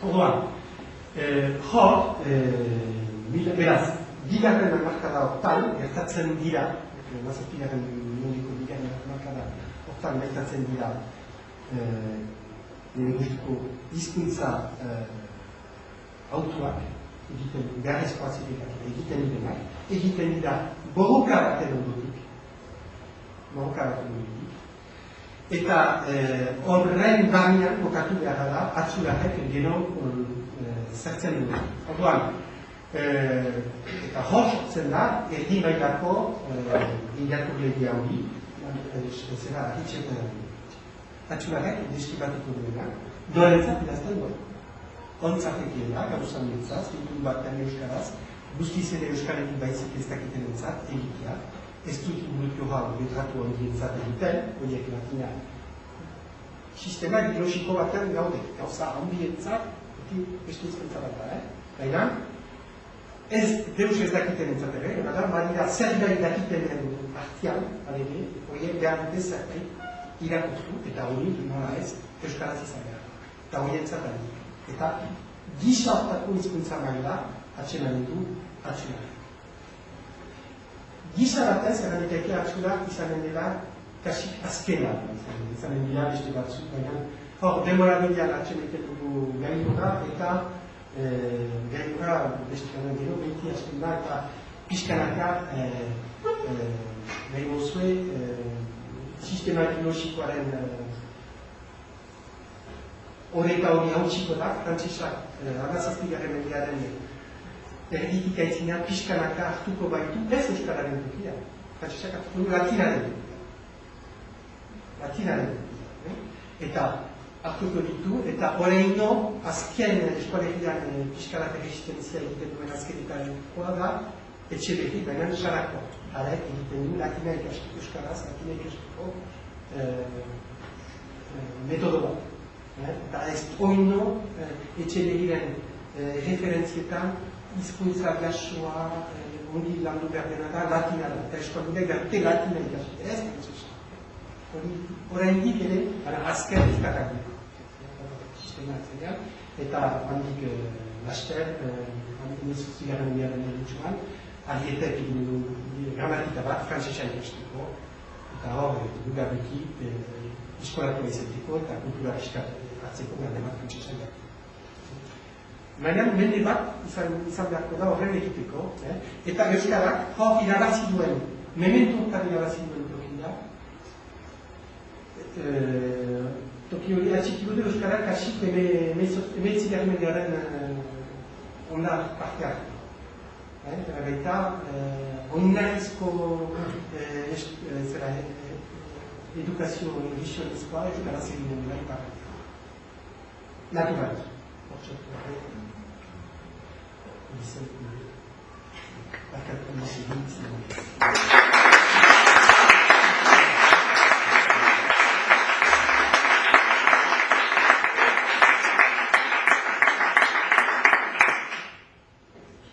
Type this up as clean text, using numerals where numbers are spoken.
Orduan, hor, beraz, bigarren hamarkada hortan, gertatzen dira, mazazpigaren mundiko bigarren hamarkada hortan gertatzen dira, hizkuntza autuak, egiten beharrezkoa zirikak, egiten direnak, egiten dira borroka baten ondotik, eta horren barnean kokatu behar da, atzularrek gero zertzen dut. Orduan, eta hor sortzen da, erdi mailako irakurlegia hori, zera, atzularrek deskribatuko duena, doarentzat idazten duen. Ontzartekiela, gauzan nintzaz, ditun batean euskaraz, guztiz ere euskarekin baizik ez dakiten entzat, egitea, ez dut inguruko hau betratu hondientzat egiten, horiek latina sistema ideologiko batean gaude, gauza handientzat, beste hizkuntza bat da, baina, ez deus ez dakiten entzat ere, badira zerbait dakiten artian, alege, horiek behar dute zerbait irakurtu, eta hori, nola ez, euskaraz izan behar. Eta horientzat ari. Eta gisa hortako hizkuntza maila atxeman ditu atxular. Gisa batez, erraniteke atxular izanen dela kasik azkena. Izanen dira beste batzuk, baina hor, demora bidean atxemeten dugu gailura eta gailura beste kanan gero, beti azken da eta pixkanaka nahi gozue sistema ideologikoaren horreka hori hautsiko da, frantzisak amazazpigaren mendiaren erditik aitzinean pixkanaka hartuko baitu ez euskararen dukia. Frantzisak hartuko du latinaren dukia. Latinaren dukia. Eta hartuko ditu, eta horreino azken eskualegian pixkanaka resistenzia egiten duen azkenetaren koa da, etxe berri, baina sarako. Harek egiten du latina ikasteko euskaraz, latina ikasteko metodo bat. Eta ez oino etxe begiren referentzietan hizkuntza gasoa ongi landu behar dena da latina da. Eta eskualdunek garte latina ikasite ez, horrein ere, azken izkatak dira. Sistema atzenean, eta handik laster, handik nezuzigaren biaren dutxuan, arietek egin du gramatika bat, frantzesa ikasteko, eta hor, dugabeki, eskolatu izetiko eta kultura fiskat hartzeko behar demat frantzesa dut. Baina, mende bat izan beharko da horren egiteko, eta euskarak hor irabazi duen, mementu hortan irabazi duen tokia, toki hori atxiki dute euskarak kasik emeitzigarren mendearen ondar parte hartu. Eta baita, oinarrizko edukazio edizionizkoa euskaraz eginen dira iparratia. Natural. Hortxatu, barkatu,